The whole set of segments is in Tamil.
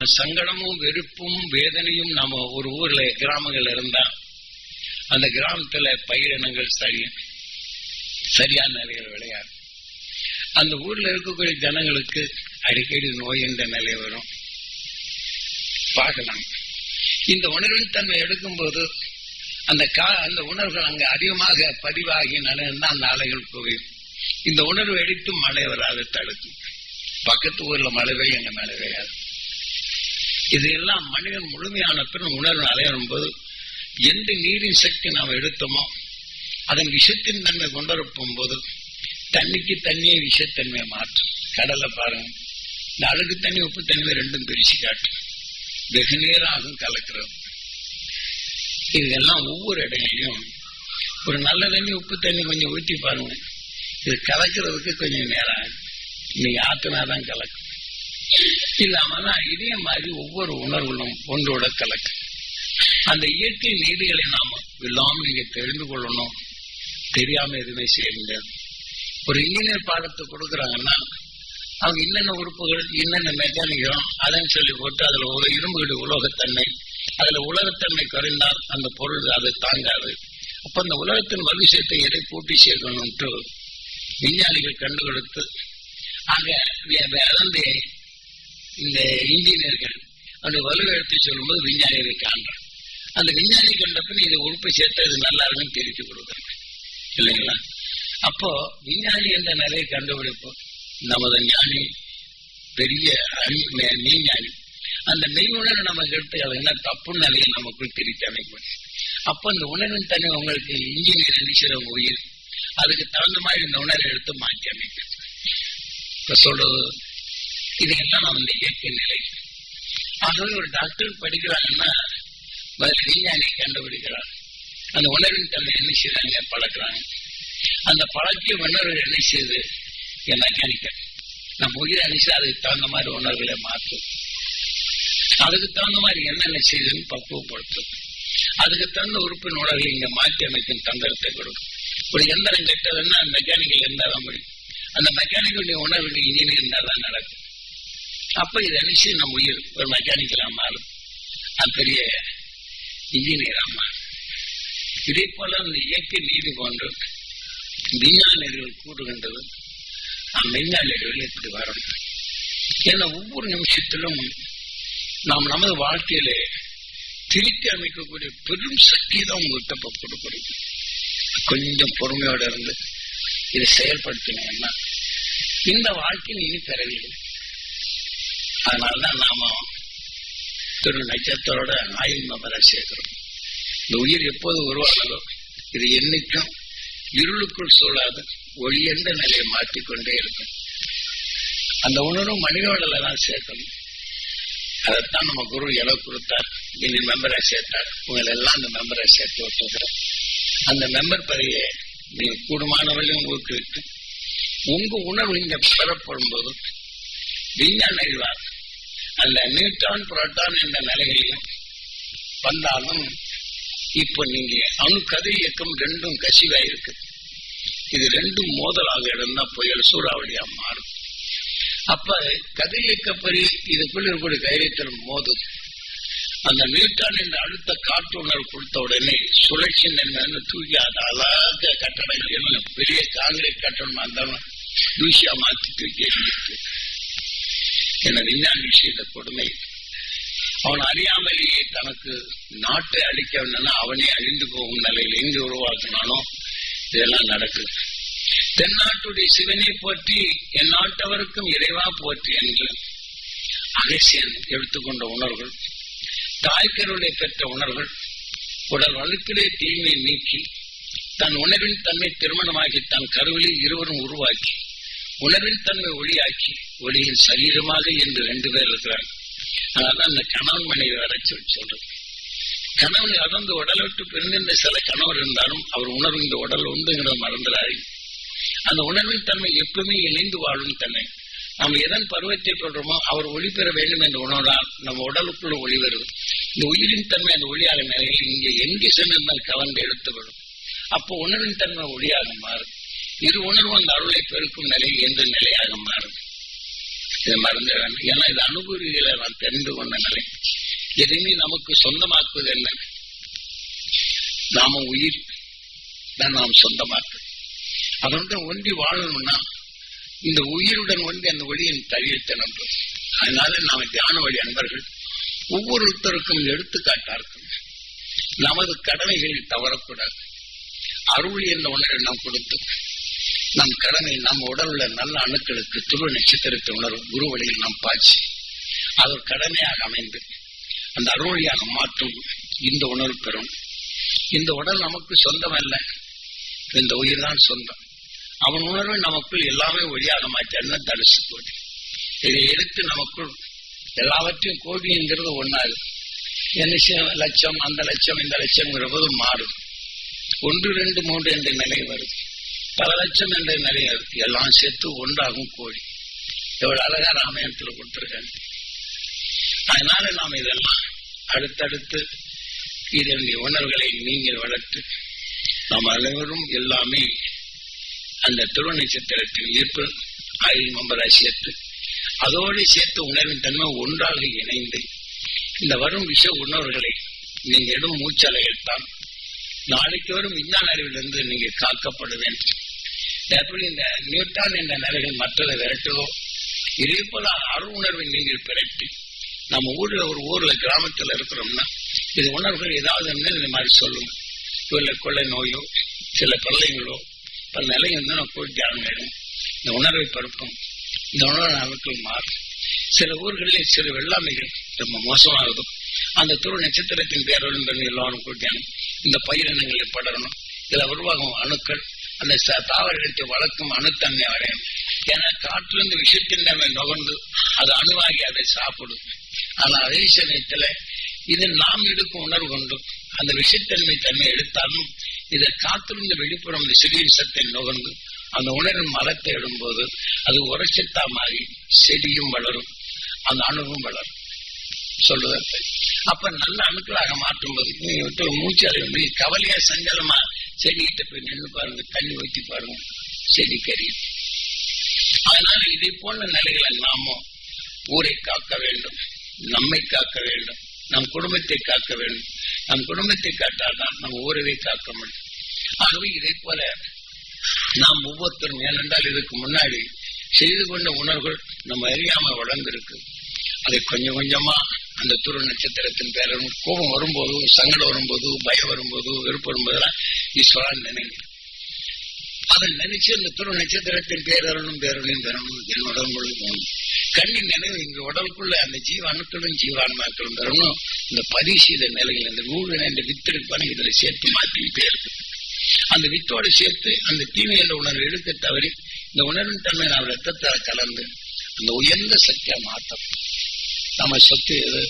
சங்கடமும் வெறுப்பும் வேதனையும் நம்ம ஒரு ஊர்ல கிராமங்கள் இருந்தா அந்த கிராமத்துல பயிரினங்கள் சரியான நிலையில் விளையாது. அந்த ஊர்ல இருக்கக்கூடிய ஜனங்களுக்கு அடிக்கடி நோய் என்ற நிலை வரும் பார்க்கலாம். இந்த உணர்வின் தன்மை எடுக்கும்போது அந்த உணர்வுகள் அங்க அதிகமாக பதிவாகி நடந்தா அந்த அலைகள் குவியும். இந்த உணர்வு எடுத்து மழை வராது தடுக்கும். பக்கத்து ஊர்ல மழை பெய்யும், எங்க மழை பெய்யாது. இதெல்லாம் மனிதன் முழுமையான பின் உணர்வு அலையும் போது எந்த நீரின் சக்தி நாம் எடுத்தோமோ அதன் விஷத்தின் தன்மை கொண்டிருக்கும் போது தண்ணிக்கு தண்ணியை விஷத்தன்மையை மாற்றும். கடலை பாருங்க, இந்த அழுக்கு தண்ணி உப்பு தன்மை ரெண்டும் பிரிச்சு காட்டும். வெகு நேரம் கலக்கிறது. இதெல்லாம் ஒவ்வொரு இடங்களையும் ஒரு நல்ல தண்ணி உப்பு தண்ணி கொஞ்சம் ஊற்றி பாருங்க, இது கலக்கிறதுக்கு கொஞ்சம் நேரம் ஆகும். இன்னைக்கு ஆத்தினாதான் கலக்கும். இல்லாமதான் இதே மாதிரி ஒவ்வொரு உணர்வுகளும் ஒன்றோட கலக்கு. அந்த இயற்கை நீதிகளை நாம இல்லாம நீங்க தெரிந்து கொள்ளணும். தெரியாம எதுவுமே செய்ய முடியாது. ஒரு இன்ஜினியர் பாடத்தை கொடுக்குறாங்கன்னா அவங்க என்னென்ன உறுப்புகள் என்னென்ன மெக்கானிக்கம் அதன்னு சொல்லி போட்டு அதுல ஒரு இரும்புகளுடைய உலோகத்தன்மை, அதுல உலகத்தன்மை குறைந்தால் அந்த பொருள் அதை தாங்காது. அப்ப அந்த உலகத்தின் வலுசேத்தை எதை கூட்டி சேர்க்கணும்ட்டு விஞ்ஞானிகள் கண்டு கொடுத்து அங்க இந்த இன்ஜினியர்கள் அந்த வலுவை எடுத்து சொல்லும்போது விஞ்ஞானிகளை காண்றாங்க. அந்த விஞ்ஞானி கண்டப்பின் இதை உறுப்பை சேர்த்து அது நல்லா இருக்குன்னு தெரிவித்து கொடுக்குறாங்க இல்லைங்களா? அப்போ விஞ்ஞானி என்ற நிலையை கண்டுபிடிப்போம். நமது ஞானி பெரிய மெய்ஞானி அந்த மெய் உணர்வு நமக்கு எடுத்து அது என்ன தப்பு நிலையை நமக்குள் திரித்து அமைக்கும். அப்போ இந்த உணர்வின் தன்மை உங்களுக்கு இன்ஜினியர் நினைச்ச உயிர் அதுக்கு தகுந்த மாதிரி இந்த உணர்வை எடுத்து மாற்றி அமைக்கும். இப்ப சொல்றது இதையெல்லாம் நம்ம இந்த இயற்கை நிலை. ஆகவே ஒரு டாக்டர் படிக்கிறாங்கன்னா விஞ்ஞானியை கண்டுபிடிக்கிறாங்க. அந்த உணர்வின் தன்மை என்ன செய்யறாங்க பழக்கிறாங்க. அந்த பழக்கிய உணர்வுகள் என்ன செய்யுது மெக்கானிக்கல் நம்ம உயிரை அணிச்சு அதுக்கு தகுந்த மாதிரி உணர்வுகளை மாற்றும். அதுக்கு தகுந்த மாதிரி என்னென்ன செய்யுதுன்னு பக்குவப்படுத்தும். அதுக்கு தகுந்த உறுப்பின் உணர்வுகளை இங்க மாற்றி அமைக்கும் தந்திரத்தை கொடுக்கும். ஒரு எந்திரம் கெட்டதுன்னா மெக்கானிக்கல் இருந்தாதான் முடியும். அந்த மெக்கானிக்கலுடைய உணர்வுடைய இன்ஜினியர் இருந்தாதான் நடக்கும். அப்ப இதை அணிச்சு நம்ம உயிர் ஒரு மெக்கானிக்கலா மாறும், அது பெரிய இன்ஜினியரா மாறும். இதே போல அந்த இயற்கை நீதி போன்று விஞ்ஞானிகள் கூறுகின்றது விஞ்ஞானிகள் இப்படி வரும். ஏன்னா ஒவ்வொரு நிமிஷத்திலும் நாம் நமது வாழ்க்கையில திருத்தி அமைக்கக்கூடிய பெரும் சக்தி தான் உங்கள்கிட்ட கொடுக்கணும். கொஞ்சம் பொறுமையோட இருந்து இதை செயல்படுத்தினீங்கன்னா இந்த வாழ்க்கையில் இனி பெறவில்லை. அதனால்தான் நாம திரு நட்சத்திரோட ஆயுள் மெம்பரை சேர்க்கிறோம். இந்த உயிர் எப்போது உருவானதோ இது என்னைக்கும் இருளுக்குள் சூழாது ஒளி என்ற நிலையை மாற்றிக்கொண்டே இருக்கும். அந்த உணர்வு மனிதோடல தான் சேர்க்கணும். அதைத்தான் நம்ம குரு எவ்வளவு கொடுத்தார், இனி மெம்பரை சேர்த்தார். உங்களை எல்லாம் அந்த மெம்பரை சேர்த்து விட்டுருக்கிறேன். அந்த மெம்பர் பதவியை நீங்க கூடுமானவர்களையும் உங்களுக்கு இருக்கு. உங்க உணர்வு இங்க பெறப்படும் போது விஞ்ஞான அறிவார் அந்த நியூட்ரான் புரோட்டான் என்ற நிலைகளையும் வந்தாலும் இப்ப நீங்க அணு கதிர் இயக்கம் ரெண்டும் கசிவா இருக்கு. இது ரெண்டும் மோதலாக இருந்தா புயல் சூறாவளியா மாறும். அப்ப கதிர் இயக்கப்பறி இதுக்குள்ள இருக்கக்கூடிய தைரியத்தில் மோதும். அந்த நியூட்ரான் என்ற அடுத்த காற்று உணர்வு கொடுத்த உடனே சுழற்சி என்ன தூக்கி அது அழகாக கட்டடங்கள் பெரிய காங்கிரீட் கட்டணமா இருந்தாலும் தூசியா மாற்றி தூக்கி எழுதிட்டு என விஞ்ஞான விஷயத்த கொடுமை. அவன் அறியாமலேயே தனக்கு நாட்டை அழிக்க வேண்டும்னா அவனே அழிந்து போகும் நிலையில் எங்கு உருவாக்கினானோ இதெல்லாம் நடக்குது. தென்னாட்டுடைய சிவனை போற்றி என் நாட்டவருக்கும் இறைவா போற்றி என்று அகசியன் எடுத்துக்கொண்ட உணர்வுகள், தாய்க்கருளை பெற்ற உணர்வுகள், உடல் வழுக்கிலே தீமையை நீக்கி தன் உணர்வின் தன்மை திருமணமாகி தன் கருவிலில் இருவரும் உருவாக்கி உணர்வின் தன்மை ஒளியாக்கி ஒளியின் சரீரமாக என்று 2 பேர் இருக்கிறார்கள். அதனால்தான் அந்த கணவன் மனைவி வர சொல்றது. கணவன் அதந்து உடலை விட்டு பிரிந்த சில கணவர் இருந்தாலும் அவர் உணர்வு இந்த உடல் உண்டுங்கிறத மறந்துடாரு. அந்த உணர்வின் தன்மை எப்பவுமே இணைந்து வாழும் தன்மை. நாம் எதன் பருவத்தை சொல்றோமோ அவர் ஒளி பெற வேண்டும் என்ற உணர்வால் நம்ம உடலுக்குள்ள ஒளி வருது. இந்த உயிரின் தன்மை அந்த ஒளியாக நிலையில் இங்கே எங்கே சென்றிருந்தால் கவர்ந்து எடுத்துவிடும். அப்போ உணர்வின் தன்மை ஒளியாக மாறும். இரு உணர்வு அந்த அருளை பெருக்கும் நிலை எந்த நிலையாக மாறும். இதை மறந்து வேணும். ஏன்னா இது அனுபூதிகளை நான் தெரிந்து கொண்ட நிலை. எதையுமே நமக்கு சொந்தமாக்குவது என்ன? நாம உயிர் தான் நாம் சொந்தமாக்குது. அதனுடன் ஒன்றி வாழணும்னா இந்த உயிருடன் ஒன்றி அந்த ஒளியின் தழியத்தை நம்பும். அதனால நாம் தியான வழி அன்பர்கள் ஒவ்வொருத்தருக்கும் எடுத்துக்காட்டார்கள். நமது கடமைகளில் தவறக்கூடாது. அருள் என்ற உணர்வை நாம் கொடுத்து நம் கடமை நம் உடல் உள்ள நல்ல அணுக்களுக்கு துருவ நட்சத்திரத்தை உணர்வு குரு வழியில் நாம் பாய்ச்சி அது ஒரு கடமையாக அமைந்து அந்த அருளியாக மாற்றும் இந்த உணர்வு பெறும். இந்த உடல் நமக்கு சொந்தம் அல்ல, இந்த உயிர் தான் சொந்தம். அவன் உணர்வை நமக்குள் எல்லாமே ஒளியாக மாற்ற தரிசு கோடி. இதை எடுத்து நமக்குள் எல்லாவற்றையும் கோடிங்கிறது ஒன்னாது. என்ன லட்சம், அந்த லட்சம், இந்த லட்சம்ங்கிற போது மாறும். 1, 2, 3 என்ற நிலை வருது. பல லட்சம் என்ற நிலை வருது. எல்லாம் சேர்த்து ஒன்றாகும் கோடி. எவ்வளவு அழகா ராமாயணத்துல கொடுத்திருக்காங்க. அதனால நாம் இதெல்லாம் அடுத்தடுத்து இதனுடைய உணர்வுகளை நீங்கள் வளர்த்து நாம் அனைவரும் எல்லாமே அந்த துருவ நட்சத்திரத்தின் ஈர்ப்பு ஆயுள் மெம்பராக சேர்த்து அதோடு சேர்த்து உணர்வின் தன்மை ஒன்றாக இணைந்து இந்த வரும் விஷ உணர்வுகளை நீங்க இடும் மூச்சலைகள் தான் நாளைக்கு வரும் விஞ்ஞான அறிவிலிருந்து நீங்க காக்கப்பட வேண்டும். எப்படி இந்த நியூட்ரான் என்ற நிலைகள் மற்றதை விரட்டுதோ இதே போல அருள் உணர்வை நீங்கள் பிறட்டி நம்ம ஒரு ஊர்ல கிராமத்துல இருக்கிறோம்னா இது உணர்வுகள் ஏதாவது இந்த மாதிரி சொல்லும். இல்ல கொள்ளை நோயோ சில பிரளயங்களோ பல நிலைகள் தான் போய் தியானம் ஆயிடும். இந்த உணர்வை பரப்பும். இந்த உணர்வு நாட்கள் மாறும். சில ஊர்களில் சில வெள்ளாமைகள் ரொம்ப மோசமாகுது. அந்த துருவ நட்சத்திரத்தின் பேரோடு எல்லாரும் கூட்டியானும் இந்த பயிரினங்களை படரணும். இதுல உருவாகும் அணுக்கள் அந்த தாவரத்தை வளர்க்கும் அணுத்தன்மை அடையும். ஏன்னா காற்றிலிருந்து விஷத்தின் தன்மை நுகர்ந்து அது அணுவாகி அதை சாப்பிடும். ஆனா அதே சமயத்துல இது நாம் எடுக்கும் உணர்வு கொண்டு அந்த விஷத்தன்மை தன்மை எடுத்தாலும் இதை காத்திருந்து வெளிப்புறம் இந்த சிறிய சத்தை நுகர்ந்து அந்த உணர்வின் மலத்தை இடும்போது அது உரைச்சத்தா மாறி செடியும் வளரும், அந்த அணுவும் வளரும் சொல்லுவது. அப்ப நல்ல அணுக்களாக மாற்றும் போது மூச்சாலை வந்து கவலையா சஞ்சலமா செடிகிட்ட போய் நின்று பாருங்க, தண்ணி ஊற்றி பாருங்க, செடி கரியும். அதனால இதை போன்ற நிலைகளை நாமும் ஊரை காக்க வேண்டும், நம்மை காக்க வேண்டும், நம் குடும்பத்தை காக்க வேண்டும். நம் குடும்பத்தை காட்டால்தான் நம் ஊரவை காக்க முடியும். ஆகவே இதை போல நாம் ஒவ்வொருத்தரும், ஏனென்றால் இதுக்கு முன்னாடி செய்து கொண்ட உணர்வுகள் நம்ம அறியாம வளர்ந்திருக்கு. அதை கொஞ்சம் கொஞ்சமா அந்த துருவ நட்சத்திரத்தின் பேரும் கோபம் வரும்போது, சங்கடம் வரும்போது, பயம் வரும்போது, வெறுப்பு வரும்போதெல்லாம் ஈஸ்வரன் நினைவு அதை நினைச்சு அந்த துருவ நட்சத்திரத்தின் பேரணும் பெறணும் என் உடம்புள்ள போகணும். கண்ணின் நினைவு இங்க உடலுக்குள்ள அந்த ஜீவ அணுக்களும் ஜீவான்மாக்களும் பெறணும். இந்த பரிசீத நிலையில் அந்த நூல் இந்த வித்திருப்பான இதுல சேர்த்து மாற்றிக்கிட்டே இருக்கு. அந்த வித்தோடு சேர்த்து அந்த தீமையில உணர்வு எடுக்க தவறி இந்த உணர்வின் தன்மை நாம் ரத்தத்தை கலந்து அந்த உயர்ந்த சக்தியா மாற்றம். நம்ம சொத்து எது?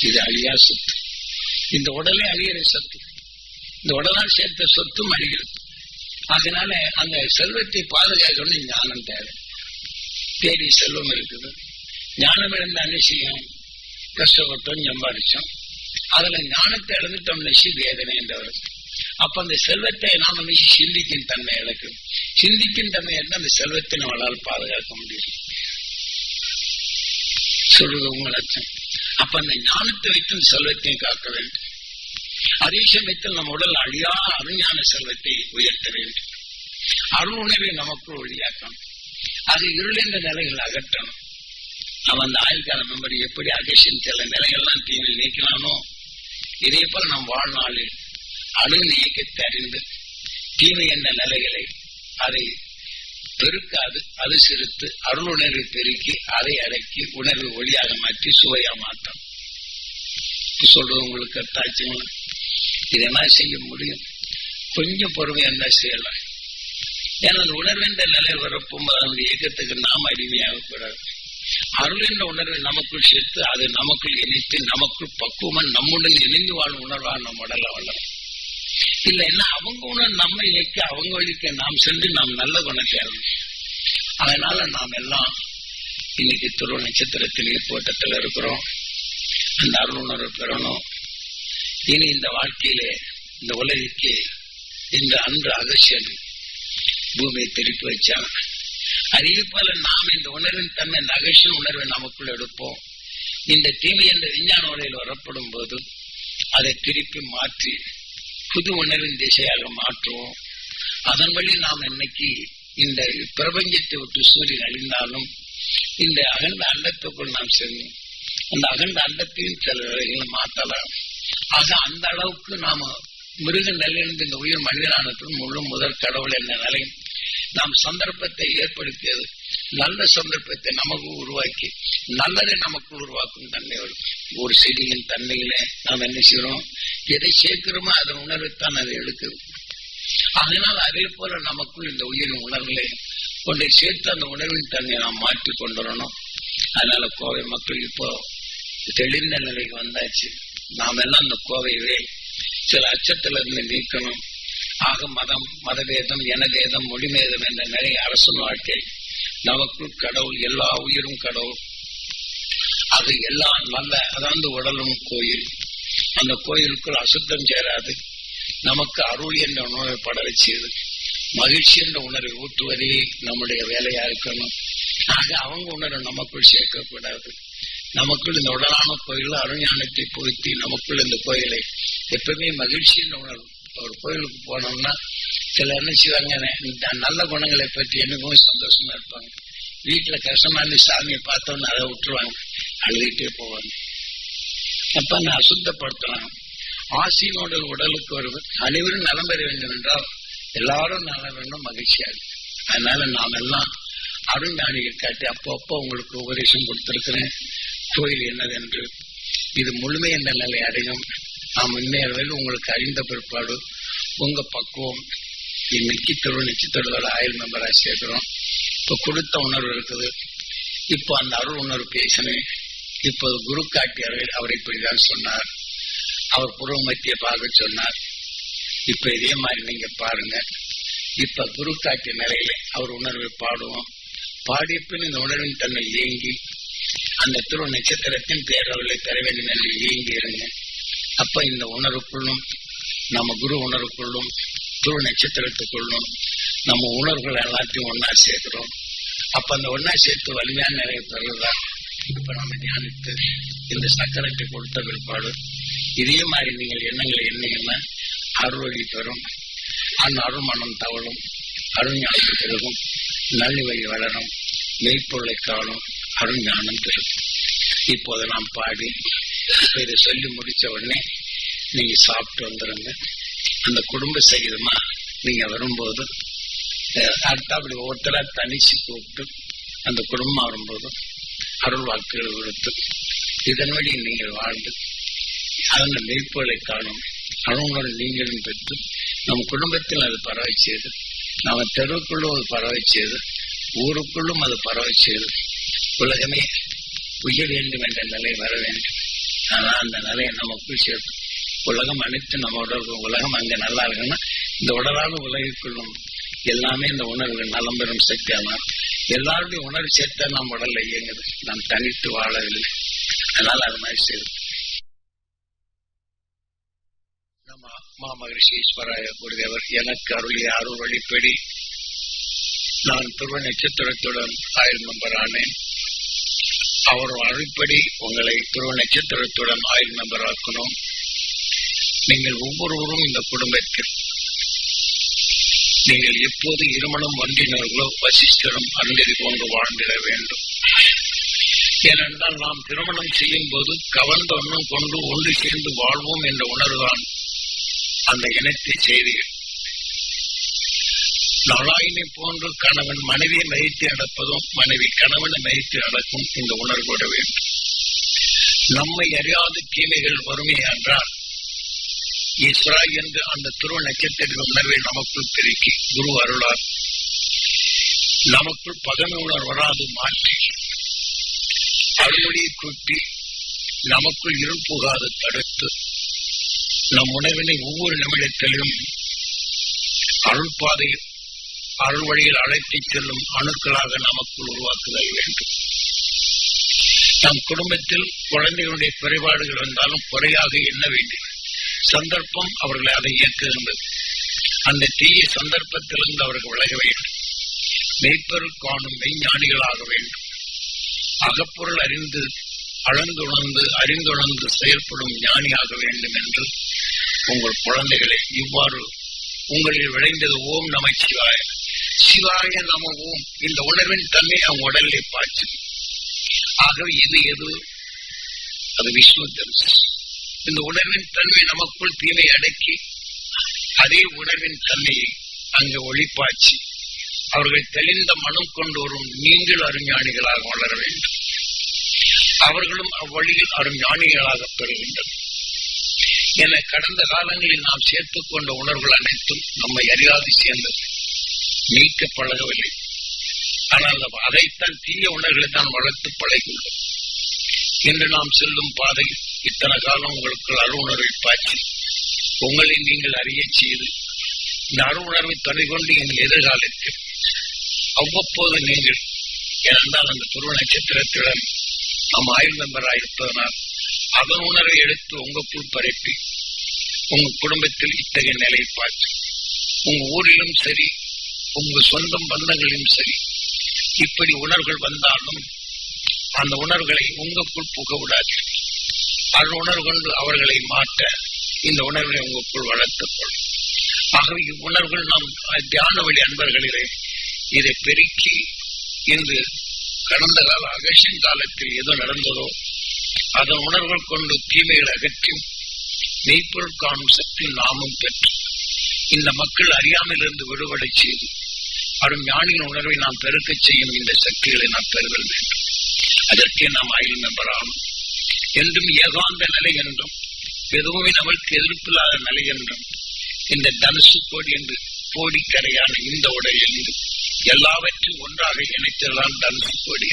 இது அழியா சொத்து. இந்த உடலே அழியிற சொத்து. இந்த உடலால் சேர்த்த சொத்தும் அழிகிறது. அதனால அந்த செல்வத்தை பாதுகாக்கணும் ஞானம் தேவை. தேடி செல்வம் இருக்குது. ஞானம் இழந்த அனுஷியம் கஷ்டப்பட்டோம், சம்பாதிச்சோம். அதுல ஞானத்தை இழந்துட்டோம் நெசி வேதனை என்றவர். அப்ப அந்த செல்வத்தை நாம நெசி சிந்திக்கும் தன்மை இழக்கு. சிந்திக்கும் தன்மை என்ன? அந்த செல்வத்தை நம்மளால் பாதுகாக்க முடியும் சொல்றது உங்களுக்கு. அப்ப அந்த ஞானத்தை வைத்து செல்வத்தையும் காக்க வேண்டும். அதே சமயத்தில் நம்ம உடல் அழியா அருஞான செல்வத்தை உயர்த்த வேண்டும். அருள் உணர்வை நமக்குள் ஒளியாக்கணும். அது இருளின்ற நிலைகள் அகற்றணும். நம்ம அந்த ஆயுள்கால மெம்பர் எப்படி அகேஷன் சில நிலைகள்லாம் தீவில் நீக்கலாமோ இதே போல நம் வாழ்நாளில் அணு இயக்கத்தை அறிந்து தீமை என்ற நிலைகளை அதை பெருக்காது, அது சிறுத்து அருள் உணர்வை பெருக்கி அதை அடக்கி உணர்வு ஒளியாக மாற்றி சுவையா மாற்றம் சொல்றது உங்களுக்கு அர்த்தாச்சுங்களா? இதெல்லாம் செய்ய முடியும். கொஞ்சம் பொறுமையா இருந்தா செய்யலாம். ஏன்னா அந்த உணர்வு என்ற நிலை வரப்போது அந்த இயக்கத்துக்கு நாம் அடிமையாக கூடாது. அருள் என்ற உணர்வை நமக்குள் சேர்த்து அதை நமக்குள் இணைத்து நமக்குள் பக்குவம் நம்முடன் இணைந்து வாழும் உணர்வாக நம்ம உடல வளரும். இல்லைன்னா அவங்க உணர்வு நம்ம இயக்க அவங்க வழிக்க நாம் சென்று நாம் நல்ல குணத்தை அறணும். அதனால நாம் எல்லாம் இன்னைக்கு துருவ நட்சத்திரத்தில் ஈர்ப்போட்டத்தில் இருக்கிறோம். அந்த அருள் உணர்வு பெறணும். இனி இந்த வாழ்க்கையிலே இந்த உலகிற்கு இந்த அன்று அகசியன் பூமியை திருப்பி வச்சான். அதே போல நாம் இந்த உணர்வின் தன்மை, இந்த அகர்ஷண உணர்வை நமக்குள் எடுப்போம். இந்த தீமை என்ற விஞ்ஞான உலகில் வரப்படும் போது அதை திருப்பி மாற்றி புது உணர்வின் திசையாக மாற்றுவோம். அதன் வழி நாம் இன்னைக்கு இந்த பிரபஞ்சத்தை விட்டு சூரியன் அழிந்தாலும் இந்த அகண்ட அண்டத்துக்குள் நாம் செல்வோம். அந்த அகண்ட அண்டத்தையும் சில வேலைகளை மாற்றலாம். ஆக அந்த அளவுக்கு நாம மிருக நிலையிலிருந்து இந்த உயிர் மனிதனானதும் முழு முதல் கடவுள் என்ற நிலை நாம் சந்தர்ப்பத்தை ஏற்படுத்தியது. நல்ல சந்தர்ப்பத்தை நமக்கு உருவாக்கி நல்லதை நமக்கு உருவாக்கும் தன்மையோடு ஒரு செடியின் தன்மையிலே நாம் என்ன செய்யறோம், எதை சேர்க்கிறோமோ அதன் உணர்வைத்தான் அதை எடுக்குது. அதனால் அதே போல நமக்குள் இந்த உயிரின் உணர்வுகளை கொண்டை சேர்த்து அந்த உணர்வின் தன்மையை நாம் மாற்றி கொண்டு வரணும். அதனால கோவை மக்கள் இப்போ தெளிந்த நிலைக்கு வந்தாச்சு. நாம் எல்லாம் அந்த கோவையவே சில அச்சத்திலிருந்து நீக்கணும். ஆக மதம், மதவேதம், எனவேதம், மொழிமேதம் என்ற நிறைய அரசு வாழ்க்கை நமக்குள் கடவுள், எல்லா உயிரும் கடவுள். அது எல்லாம் நல்ல, அதாவது உடலும் கோயில். அந்த கோயிலுக்குள் அசுத்தம் சேராது. நமக்கு அருள் என்ற உணர்வை படர செய்து மகிழ்ச்சி என்ற உணர்வை ஊட்டுவதே நம்முடைய வேலையா இருக்கணும். ஆக அவங்க உணர்வை நமக்குள் சேர்க்கக்கூடாது. நமக்குள் இந்த உடலான கோயில் அருஞானத்தை பொருத்தி நமக்குள் இந்த கோயிலை எப்பவுமே மகிழ்ச்சி என்ற உணர்வு. ஒரு கோயிலுக்கு போனோம்னா சில என்ன செய்வாங்க, நல்ல குணங்களை பற்றி எனக்கும் சந்தோஷமா இருப்பாங்க. வீட்டுல கஷ்டமா இருந்து சாமியை பார்த்தோன்னு அதை விட்டுருவாங்க, அழுதுகிட்டே போவாங்க. அப்ப நான் அசுத்தப்படுத்தலாம். ஆசையினோட உடலுக்கு வருவது அனைவரும் நலம் பெற வேண்டும் என்றால் எல்லாரும் நலம் வேண்டும், மகிழ்ச்சியா இருக்கு. அதனால நாம் எல்லாம் அருஞானிகள் காட்டி அப்பப்போ உங்களுக்கு உபதேசம் கொடுத்திருக்கிறேன். கோயில் என்னதென்று இது முழுமை என்ற நிலை அடையும். நாம் முன்னேறுவது உங்களுக்கு அறிந்த பிற்பாடு உங்க பக்குவம். இன்னைக்கு நட்சத்திரத்தோட ஆயுள் மெம்பரா சேர்க்கிறோம். இப்ப கொடுத்த உணர்வு இருக்குது. இப்போ அந்த அருள் உணர்வு பேசினேன். இப்போது குரு காட்டியவர்கள் அவர் இப்படிதான் சொன்னார். அவர் புருவ மத்திய பார்க்க சொன்னார். இப்ப இதே மாதிரி நீங்க பாருங்க. இப்ப குரு காட்டிய நிலையில அவர் உணர்வை பாடுவோம். பாடிய பின் இந்த உணர்வின் தன்னை இயங்கி அந்த துருவ நட்சத்திரத்தின் பேரவர்களை பெற வேண்டும் என்று இயங்கி இருங்க. அப்ப இந்த உணர்வுக்குள்ளும் நம்ம குரு உணர்வுக்குள்ளும் துருவ நட்சத்திரத்துக்குள்ளும் நம்ம உணர்வுகள் எல்லாத்தையும் ஒன்னா சேர்க்கிறோம். அப்ப அந்த ஒன்னா சேர்த்து வலிமையான நிறைய பெறலாம். இப்ப நம்ம தியானித்து இந்த சக்கரத்தை கொடுத்த பிற்பாடு இதே மாதிரி நீங்கள் எண்ணங்களை எண்ணீங்கன்னா அருள்வழி பெறும். அந்த அருள்மனம் தவழும், அருஞானம் பெருகும், நல்லிவை வளரும், மெய்ப்பொருளை காணும், அருஞானம் பெறும். இப்போது நாம் பாடி இப்ப இதை சொல்லி முடிச்ச உடனே நீங்க சாப்பிட்டு வந்துருங்க. அந்த குடும்ப சகிதமா நீங்க வரும்போது அடுத்த அப்படி ஒவ்வொருத்தரா தனிச்சு கூப்பிட்டு அந்த குடும்பம் வரும்போது அருள் வாக்குகள் கொடுத்து இதன் வழி நீங்கள் வாழ்ந்து அந்த மெய்ப்பொருளை காணும் அருணோடு நீங்களும் பெற்று நம் குடும்பத்தில் அது பரவை செய்து, நம்ம தெருவுக்குள்ளும் அது பரவை செய்து, ஊருக்குள்ளும் அது பரவை செய்து உலகமே உய்ய வேண்டும் என்ற நிலை வர வேண்டும். ஆனா அந்த நிலையை நமக்குள் சேர்த்து உலகம் அனைத்து நம்ம உலகம் அங்க நல்லா இருக்குன்னா இந்த உடலான உலகிற்குள்ளும் எல்லாமே இந்த உணர்வுகள் நலம் பெறும் சக்தி. ஆனால் எல்லாருடைய உணர்வு சேர்த்தா நம் உடல்ல இயங்குது. நாம் தனித்து வாழவில்லை. அதனால அது மாதிரி செய்யும். நம்ம மாமகரிஷி ஈஸ்வராய குருதேவர் எனக்கு அருளிய அருள் வழிப்படி நான் துருவ நட்சத்திரத்துடன் ஆயுள் மெம்பர் ஆனேன். அவர் அருள்படி உங்களை துருவ நட்சத்திரத்துடன் ஆயுள் மெம்பர் ஆக்கணும். நீங்கள் ஒவ்வொருவரும் இந்த குடும்பத்தில் நீங்கள் எப்போது இருமணம் ஒன்றினர்களோ வசிஷ்டரும் அருந்ததி போன்று வாழ்ந்திட வேண்டும். ஏனென்றால் நாம் திருமணம் செய்யும் போது கவர்ந்த ஒன்றும் கொண்டு ஒன்று சேர்ந்து வாழ்வோம் என்ற உணர்வுதான் அந்த இனத்தை செய்தீர்கள். நாளாயினை போன்று கணவன் மனைவியை மதித்து நடப்பதும் மனைவி கணவனை மதித்து நடக்கும் இந்த உணர்வோட வேண்டும். நம்மை அறியாத தீமைகள் வறுமை என்றால் ஈஸ்வரா என்று அந்த துருவ நட்சத்திர உணர்வை நமக்குள் பெருக்கி குரு அருளார் நமக்குள் பகமை உணர்வு வராது மாற்றி அருள்வழியை கூட்டி நமக்குள் இருள் புகாது தடுத்து நம் உணவினை ஒவ்வொரு நிமிடத்திலும் அருள் பாதையில் அருள் வழியில் அழைத்துச் செல்லும் அணுக்களாக நமக்குள் உருவாக்குதல் வேண்டும். நம் குடும்பத்தில் குழந்தைகளுடைய குறைபாடுகள் வந்தாலும் குறையாக எண்ண வேண்டும். சந்தர்ப்பம் அவர்களை அதை இயக்குகின்றது. அந்த தீய சந்தர்ப்பத்திலிருந்து அவர்கள் விலக வேண்டும். மெய்ப்பொருள் காணும் மெய்ஞானிகளாக வேண்டும். அகப்பொருள் அறிந்து அளந்துணர்ந்து அறிந்துணர்ந்து செயல்படும் ஞானியாக வேண்டும் என்று உங்கள் குழந்தைகளை இவ்வாறு உங்களில் விளைந்தது ஓம் நம சிவாய, சிவாய நம ஓம். இந்த உணர்வின் தன்மை அவங்க உடலிலே பாய்ச்சு. ஆகவே இது எது? அது விஷ்ணு தனுஷ். இந்த உணர்வின் தன்மை நமக்குள் தீமை அடக்கி அதே உணர்வின் தன்மையை அங்கு ஒளிப்பாய்ச்சி அவர்கள் தெளிந்த மனம் கொண்டு வரும் நீங்கள் அருஞானிகளாக வளர வேண்டும். அவர்களும் அவ்வழியில் அருஞானிகளாக பெறுகின்றனர். என கடந்த காலங்களில் நாம் சேர்த்துக் கொண்ட உணர்வுகள் அனைத்தும் நம்மை அறியாது சேர்ந்தது, நீக்க பழகவில்லை. ஆனால் அதைத்தான் தீய உணர்வுகளை தான் வளர்த்து பழகியுள்ளோம். இன்று நாம் செல்லும் பாதை இத்தனை காலம் உங்களுக்கு அருணர்வை பாய்ச்சி உங்களை நீங்கள் அறிய செய்து இந்த அருணர்வை துணை கொண்டு எங்கள் எதிர்காலத்தில் அவ்வப்போது நீங்கள், ஏனென்றால் அந்த துருவ நட்சத்திரத்துடன் நாம் ஆயுள் மெம்பராக இருப்பதனால் அதன் உணர்வை எடுத்து உங்களுக்குள் பரப்பி உங்க குடும்பத்தில் இத்தகைய நிலை பார்த்து உங்க ஊரிலும் சரி உங்க சொந்த பந்தங்களிலும் சரி இப்படி உணர்வுகள் வந்தாலும் அந்த உணர்வுகளை உங்களுக்குள் புக விடாதீர்கள். அது உணர்வு கொண்டு அவர்களை மாற்ற இந்த உணர்வை உங்களுக்குள் வளர்த்துக் கொள்ளும். ஆகவே இவ்வுணர்வுகள் நாம் தியான வழி அன்பர்களிலே இதை பெருக்கி இன்று கடந்த கால அகஷன் காலத்தில் எது நடந்ததோ அதன் உணர்வுகள் கொண்டு தீமைகளை அகற்றி மெய்ப்பொருள் காணும் சக்தி நாமும் பெற்று இந்த மக்கள் அறியாமையிலிருந்து விடுபடை செய்து அரும் ஞானியின் உணர்வை நாம் பெருக்க செய்யும் இந்த சக்திகளை நாம் பெறுதல் வேண்டும். அதற்கே நாம் ஆயுள் மெம்பராகும். என்றும் ஏகாந்த நிலை என்றும் எதுவுமே நம்மளுக்கு எதிர்ப்பில்லாத நிலை என்றும் இந்த தனுசு கோடி என்று கோடிக்கரையான இந்த உடலில் எல்லாவற்றையும் ஒன்றாக இணைத்ததான் தனுசு கோடி.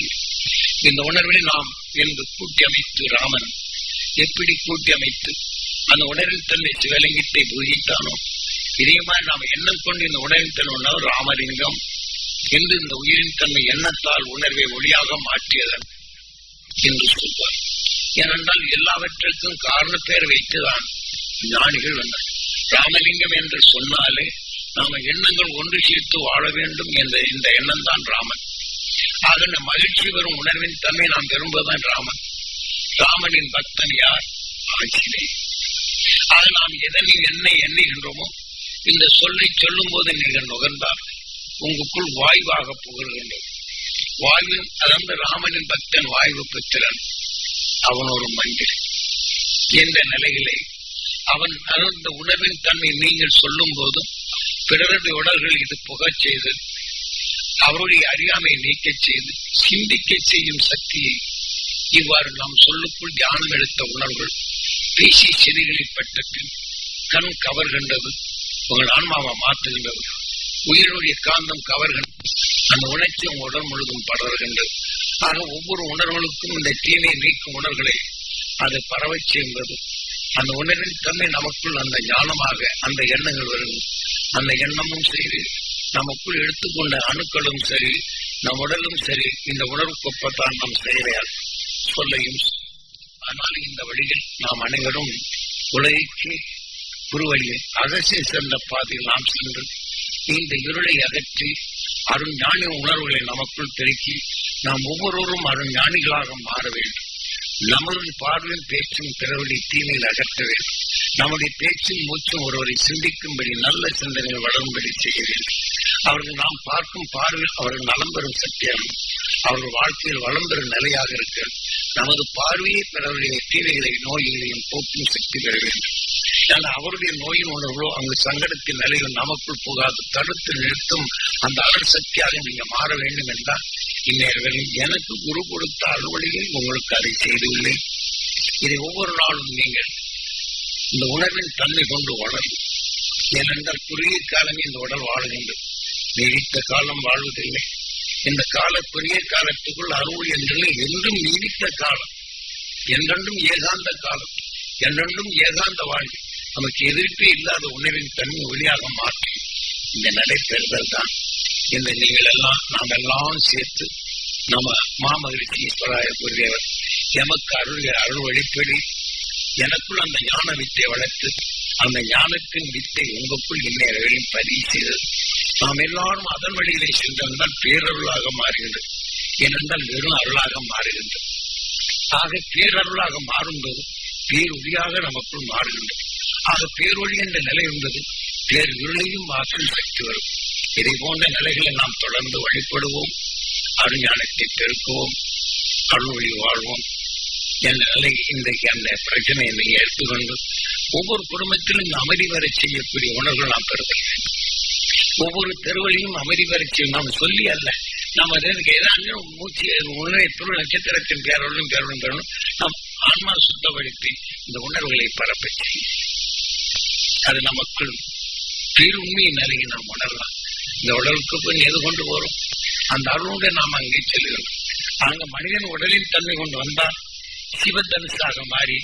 இந்த உணர்வை நாம் என்று கூட்டி அமைத்து ராமன் எப்படி கூட்டி அமைத்து அந்த உணர்வின் தன்னை சிவலிங்கத்தை பூஜித்தானோ இதே மாதிரி நாம் எண்ணம் கொண்டு இந்த உணர்வின் தன்மை உணர்வு ராமலிங்கம் என்று இந்த உயிரின் தன்மை எண்ணத்தால் உணர்வை ஒளியாக மாற்றியதன் என்று சொல்வார். ஏனென்றால் எல்லாவற்றிற்கும் காரண பெயர் வைத்துதான் ஞானிகள் வந்தார். ராமலிங்கம் என்று சொன்னாலே நாம எண்ணங்கள் ஒன்று சேர்த்து வாழ வேண்டும் என்ற இந்த எண்ணம் தான் ராமன். ஆக நம் மகிழ்ச்சி வரும் உணர்வின் தன்மை நாம் விரும்புவதுதான் ராமன். ராமனின் பக்தன் யார்? ஆஞ்சநேயர். ஆக நாம் எதனை எண்ணுகின்றோமோ இந்த சொல்லை சொல்லும் போது நீங்கள் நுகர்ந்தால் உங்களுக்குள் வாய்வாக புகழ்கின்றோம். வாய்வின் அதாவது ராமனின் பக்தன் வாய்வு புத்திரன், அவன் ஒரு மந்திரி. என்ற நிலைகளை அவன் அந்த உணர்வின் தன்மை நீங்கள் சொல்லும் போதும் பிறருடைய உடல்கள் இது புகச் செய்து அவருடைய அறியாமையை நீக்க செய்து சிந்திக்க செய்யும் சக்தியை இவ்வாறு நாம் சொல்லுக்குள் தியானம் எடுத்த உணர்வுகள் பேசி செடிகளில் பட்ட பின் கண் கவர்கின்றது, உங்கள் ஆன்மாவை மாற்றுகின்றது. உயிருடைய காந்தம் கவர்கின்றது, அந்த உணர்ச்சி உங்கள் உடல் முழுதும் படர்கின்றது. ஆக ஒவ்வொரு உணர்வுகளுக்கும் இந்த தீமையை நீக்கும் உணர்வுகளை அது பரவச் செய்வது. அந்த உணர்வின் தன்மை நமக்குள் அந்த ஞானமாக அந்த எண்ணங்கள் வருகிறது. அந்த எண்ணமும் சரி நமக்குள் எடுத்துக்கொண்ட அணுக்களும் சரி நம் உடலும் சரி இந்த உணர்வுக்கொப்பத்தான் நம் செயலையால் சொல்லையும். ஆனால் இந்த வழியில் நாம் அனைவரும் உலகிற்கு குருவழியை அகசி சென்ற பாதையில் நாம் சென்று இந்த இருளை அகற்றி அருஞானி உணர்வுகளை நமக்குள் பெருக்கி நாம் ஒவ்வொருவரும் அருஞானிகளாக மாற வேண்டும். நமது பார்வையும் பேச்சும் பிறவழி தீமையில் அகற்ற வேண்டும். நம்முடைய பேச்சும் மூச்சும் ஒருவரை சிந்திக்கும்படி நல்ல சிந்தனைகள் வளரும்படி செய்ய வேண்டும். அவர்கள் நாம் பார்க்கும் பார்வையில் அவர்கள் நலம் பெறும் சக்தியாகும். அவர்கள் வாழ்க்கையில் வளம் பெறும் நிலையாக இருக்க நமது பார்வையை பிறருடைய தீமைகளை நோய்களையும் போக்கும் சக்தி பெற வேண்டும். ஆனால் அவருடைய நோயின் உணர்வோ அங்கு சங்கடத்தின் நிலையில் நமக்குள் புகாது தடுத்து நிறுத்தும் அந்த அலர் சக்தியாக நீங்க மாற வேண்டும் என்றால் இந்நேரங்களில் எனக்கு குரு கொடுத்த அறுவழியில் உங்களுக்கு அதை செய்துள்ளேன். இதை ஒவ்வொரு நாளும் நீங்கள் இந்த உணர்வின் தன்மை கொண்டு வளரும். ஏனென்றால் குறுகிய காலம் இந்த உடல் வாழுகின்றது, நீடித்த காலம் வாழ்வதில்லை. இந்த குறுகிய காலத்துக்குள் அருள் என்றில் என்றும் நீடித்த காலம், என்றென்றும் ஏகாந்த காலம், என்றென்றும் ஏகாந்த வாழ்க்கை, நமக்கு எதிர்ப்பே இல்லாத உணர்வின் தன்மை ஒளியாக மாற்றி இந்த நிலை பெறுதல் தான். இந்த நீங்கள் எல்லாம் நாம் எல்லாம் சேர்த்து நம்ம மாமகிழ்ச்சி ஈஸ்வராய குருதேவர் எமக்கு அருள் வழிப்படி எனக்குள் அந்த ஞான வித்தை வளர்த்து அந்த ஞானத்தின் வித்தை உங்களுக்குள் இந்நேரம் பதிவு செய்தது. நாம் எல்லாரும் அதன் வழியிலே சென்றால் பேரருளாக மாறுகின்றது. ஏனென்றால் வெறும் அருளாக மாறுகின்றது. ஆக பேரருளாக மாறும்போது பேரொழியாக நமக்குள் மாறுகின்றது. ஆக பேரொழி என்ற நிலை என்பது பேர் இருளையும் மாற்றும் சக்தி வரும். இதை போன்ற நிலைகளை நாம் தொடர்ந்து வழிபடுவோம், அருஞானத்தை பெருக்குவோம், அருள்வழி வாழ்வோம் என்ற நிலை இன்றைக்கு அந்த பிரச்சனையை நீங்க எடுத்துக்கொண்டு ஒவ்வொரு குடும்பத்திலும் இந்த அமைதி வரை செய்யக்கூடிய உணர்வுகள் நாம் பெறுதல் வேண்டும். ஒவ்வொரு தெருவழியும் அமைதி வரை செய்யும். நாம் சொல்லி அல்ல, நம்ம ஏதாவது மூச்சு உணர்வை பொருள் நட்சத்திரத்தின் பேரொழும் பெறணும். நாம் ஆன்மா சுத்தப்படுத்தி இந்த உணர்வுகளை பரப்ப செய்யும். அது நமக்குள் பேருண்மையை நிலையை நாம் உணரலாம். இந்த உடலுக்கு பின் எது கொண்டு வரும்? அந்த அருளுடைய நாம் அங்கே செல்கிறோம். அங்க மனிதன் உடலின் தன்மை கொண்டு வந்தால் சிவதனுசாக மாறி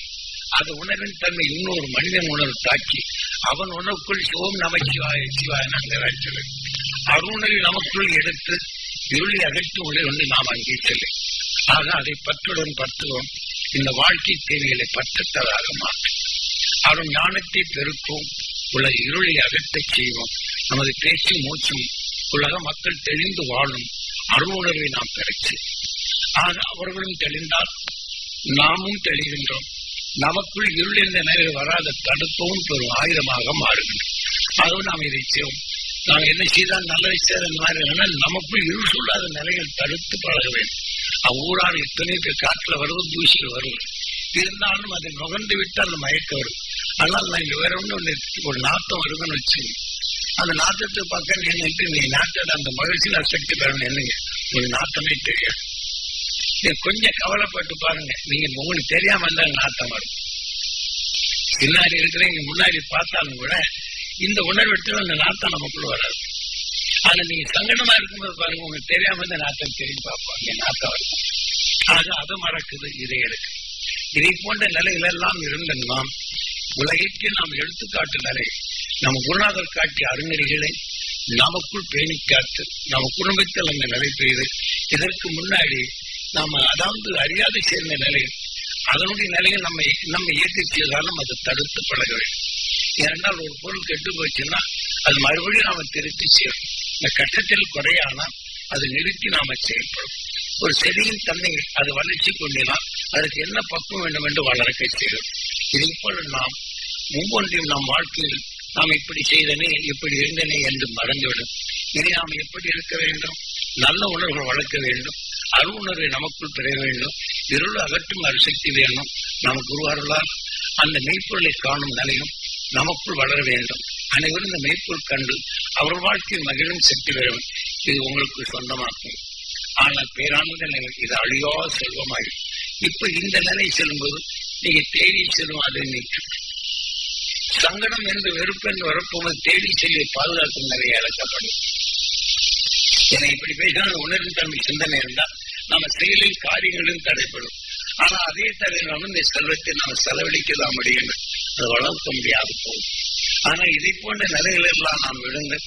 அது உணர்வின் தன்மை இன்னொரு மனிதன் உணர்வு தாக்கி அவன் உணவுக்குள் சிவம் நமச்சிவாய சிவாய நாங்கள் அருணை நமக்குள் எடுத்து இருளை அகற்றி உணர்வு கொண்டு நாம் அங்கே செல்லும். ஆக அதை பற்றுடன் பற்றுவோம். இந்த வாழ்க்கை தேவைகளை பற்றத்ததாக மாற்றும். அருண் ஞானத்தை பெருக்கும். உலக இருளை அகற்றச் செய்வோம். நமது பேச்சு மூச்சும் உலக மக்கள் தெளிந்து வாழும் அருள் உணர்வை நாம் பெறச்சு. ஆக அவர்களும் தெளிந்தால் நாமும் தெளிகின்றோம். நமக்குள் இருள் என்ற நிலையில் வராத தடுப்பவும் பெரும் ஆயுதமாக மாறுகின்றோம். அதுவும் நாம் இதை செய்வோம். நாம் என்ன செய்தால் நல்லதை செய்த மாதிரி நமக்குள் இருள் சொல்லாத நிலையில் தடுத்து பழக வேண்டும். அவ்வூரான எத்தனை பேர் காற்றுல வருவது, தூசியில் வருவது இருந்தாலும் அதை நுகர்ந்து விட்டு அந்த மயக்க வரும். ஆனால் நான் இங்க வேற ஒண்ணு ஒரு நாத்தம் வருதுன்னு வச்சு அந்த நாத்தத்தை பக்கம் நின்றுட்டு நீ நாட்டோட அந்த மகிழ்ச்சியில் அசக்தி பெறணும். என்னங்க ஒரு நாத்தமே தெரியாது. நீங்க கொஞ்சம் கவலைப்பட்டு பாருங்க, நீங்க உங்களுக்கு தெரியாம இருந்தாலும் நாத்தம் வரும். பின்னாடி இருக்கிறவங்க முன்னாடி பார்த்தாலும் கூட இந்த உணர்வு எடுத்து அந்த நாத்தம் நமக்குள்ள வராது. ஆனா நீங்க சங்கடமா இருக்கும்போது பாருங்க, உங்களுக்கு தெரியாம இருந்த நாத்தம் தெரியும் பார்ப்பாங்க, நாத்தம் வரும். ஆக அதை மறக்குது, இதை இருக்கு. இதை போன்ற நிலைகள் எல்லாம் இருந்த நாம் உலகிற்கு நாம் எடுத்துக்காட்டு நிலை நம்ம குருநாதர் காட்டிய அருணறிகளை நமக்குள் பேணி காத்து நம்ம குடும்பத்தில் அந்த நிலை பெய்து இதற்கு முன்னாடி நாம அதாவது அறியாத சேர்ந்த நிலை அதனுடைய நிலையை நம்ம இயக்கி செய்தாலும் அதை தடுத்து பழக வேண்டும். ஏனென்றால் ஒரு பொருள் கெட்டு போச்சுன்னா அது மறுபடியும் நாம திருத்தி செய்யணும். இந்த கட்டத்தில் குறையானா அதை நிறுத்தி நாம செயல்படும். ஒரு செடியின் தன்மை அது வளர்ச்சி கொண்டினால் அதற்கு என்ன பக்குவம் வேண்டும் என்று வளர்க்க செய்யும். இதை போல நாம் ஒவ்வொன்றையும் நம் வாழ்க்கையில் நாம் இப்படி செய்தனே இப்படி இருந்தனே என்று மறந்துவிடும். இனி நாம் எப்படி இருக்க வேண்டும்? நல்ல உணர்வுகள் வளர்க்க வேண்டும். அருள் உணர்வை நமக்குள் பெற வேண்டும். இருள் அகற்றும் அருசக்தி வேணும். நம் குருவார்களால் அந்த மெய்ப்பொருளை காணும் நிலையும் நமக்குள் வளர வேண்டும். அனைவரும் இந்த மெய்ப்பொருள் கண்டு அவர் வாழ்க்கையில் மகிழும் சக்தி பெறும். இது உங்களுக்கு சொந்தமாக்கும். ஆனால் பேரானந்த நிலை இது அழியா செல்வமாகும். இப்ப இந்த நிலை செல்லும்போது நீங்க தேடி செல்லும் அதை நீக்கும். சங்கடம் என்று வெறுப்பு என்று வரப்போவது தேடி செல்லியை பாதுகாக்கும் நிலையை அழைக்கப்படும். என இப்படி பேசினால் உணர்வின் தன்மை சிந்தனை இருந்தால் நம்ம செயலில் காரியங்களும் தடைப்படும். ஆனா அதே தடையினாலும் இந்த செல்வத்தை நாம் செலவழிக்கலாம் முடியும், அது வளர்க்க முடியாது போகும். ஆனா இதை போன்ற நிலைகள் எல்லாம் நாம் விழுந்து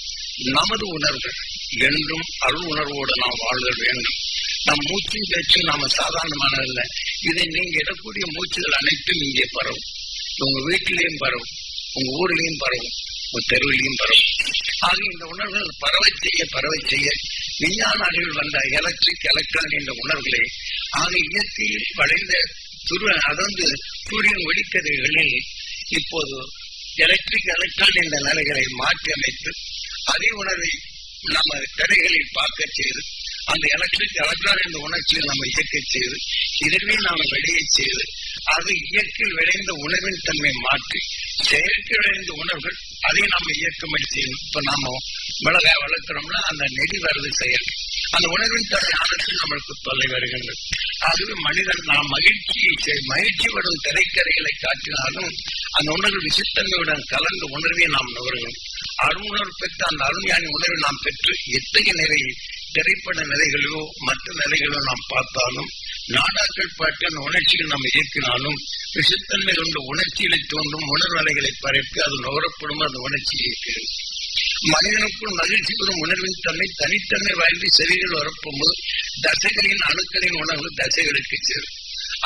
நமது உணர்வுகள் என்றும் அருள் உணர்வோடு நாம் வாழ்தல் வேண்டும். நம் மூச்சின் பேச்சு நாம சாதாரணமானதில்ல. இதை நீங்க இடக்கூடிய மூச்சுகள் அனைத்தும் இங்கே பரவும். உங்க வீட்டிலையும் பரவும், உங்க ஊரிலையும் பரவும், உங்க தெருவிலையும் பரவும். ஆக இந்த உணர்வுகள் பரவ செய்ய விஞ்ஞான அறிவில் வந்த எலக்ட்ரான் என்ற உணர்வுகளை ஆக இயற்கையில் வளைந்த அதாவது சூரியன் ஒளிக்கதிர்களில் இப்போது எலக்ட்ரான் என்ற நிலைகளை மாற்றி அமைத்து அதே உணர்வை நம்ம திரைகளில் பார்க்க செய்து அந்த எலக்ட்ரான் என்ற உணர்ச்சியில் நம்ம இயக்க செய்து இதனை நாம வெளியே செய்து அது இயற்கையில் விளைந்த உணர்வின் தன்மை மாற்றி செயற்கை விளைந்த உணர்வுகள் அதை நாம இயக்கமடி செய்யணும். இப்ப நாம மிளகாய் வளர்க்கிறோம்னா அந்த நெடி வருது செயல், அந்த உணர்வின் தன்மை ஆனது நம்மளுக்கு தொல்லை வருகின்றது. ஆகவே மனிதன் நாம் மகிழ்ச்சி வரும் திரைக்கரைகளை காட்டினாலும் அந்த உணர்வு விசித்தன்மையுடன் கலந்து உணர்வை நாம் நுகர்கிறோம். அருணர்வு பெற்ற அந்த அருஞானி உணர்வை நாம் பெற்று எத்தகைய நிறைய திரைப்பட நிலைகளோ மற்ற நிலைகளோ நாம் பார்த்தாலும் நாடாக்கள் பாட்டு அந்த உணர்ச்சிகள் நம்ம இயக்கினாலும் விசித்தன்மை கொண்ட உணர்ச்சிகளை தோன்றும் உணர்வு அலைகளை பரப்பி அது நுகரப்படும் அந்த உணர்ச்சி இயக்கிறது. மனிதனுக்குள் மகிழ்ச்சி பெறும் உணர்வின் தன்மை தனித்தன்மை வாய்ந்து செறிகள் வரப்போகும்போது தசைகளின் அணுக்களின் உணர்வு தசைகளுக்கு சேரும்.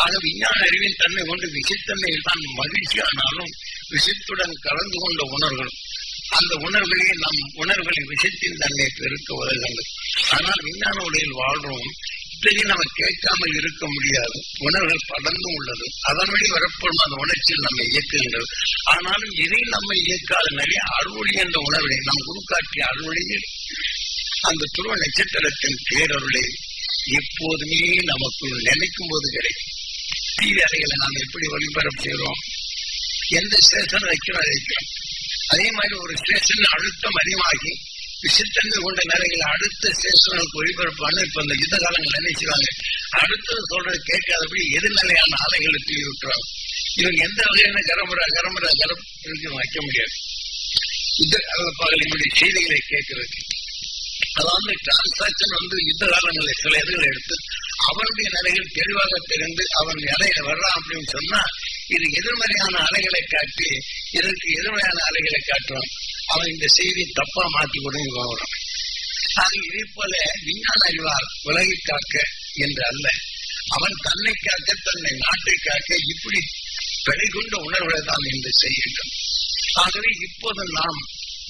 ஆக விஞ்ஞான அறிவின் தன்மை கொண்டு விசித்தன்மையில் தான் மகிழ்ச்சி ஆனாலும் விசித்துடன் கலந்து கொண்ட உணர்வுகள் அந்த உணர்வுகளே நம் உணர்வுகளின் விஷயத்தின் தன்மை பெருக்க உதவுகின்றது. ஆனால் விஞ்ஞான உலகில் வாழ்றோம், இப்படி நம்ம கேட்காமல் இருக்க முடியாது. உணர்வுகள் படர்ந்தும் உள்ளது, அதன் வழி வரப்படும் அந்த உணர்ச்சியில் நம்ம இயக்குகின்றது. ஆனாலும் இதை நம்ம இயக்காத நிறைய அருளொளி என்ற உணர்வை நம் குரு காட்டிய அருளொளியில் அந்த துருவ நட்சத்திரத்தின் பேரருளை எப்போதுமே நமக்குள் நினைக்கும் போது கிடைக்கும். டிவி அறைகளை நாம் எப்படி ஒளிபரப்பு செய்கிறோம், எந்த ஸ்டேஷன் வைக்கிறோம், அதே மாதிரி ஒரு ஸ்டேஷன் அழுத்தம் அதிகமாகி விஷத்தன்மை கொண்ட நேரங்கள் அடுத்த ஸ்டேஷனுக்கு ஒளிபரப்பான இப்ப இந்த யுத்த காலங்கள் என்ன செய்வாங்க, அடுத்தது சொல்றது கேட்காதபடி எதிர்நிலையான ஆலைகளை தூவி விட்டுறாங்க. இவங்க எந்த வகையான கரம் வைக்க முடியாது. யுத்த செய்திகளை கேட்கறது, அதாவது டிரான்சாக்சன் யுத்த காலங்களில் சில இதுகளை எடுத்து அவனுடைய நிலைகள் தெளிவாக தெரிந்து அவன் நிலையில வர்றான் அப்படின்னு சொன்னா இது எதிர்மறையான அலைகளை காட்டி இதற்கு எதிர்மறையான அலைகளை காட்டுறான். அவன் இந்த செய்தி தப்பா மாற்றி கொடுங்க போகிறான். ஆக இதே போல விஞ்ஞான அறிவால் உலகை காக்க என்று அல்ல, அவன் தன்னை காக்க தன்னை நாட்டை காக்க இப்படி பிழை கொண்ட உணர்வுகளை தான் என்று செய்கின்றோம். ஆகவே இப்போது நாம்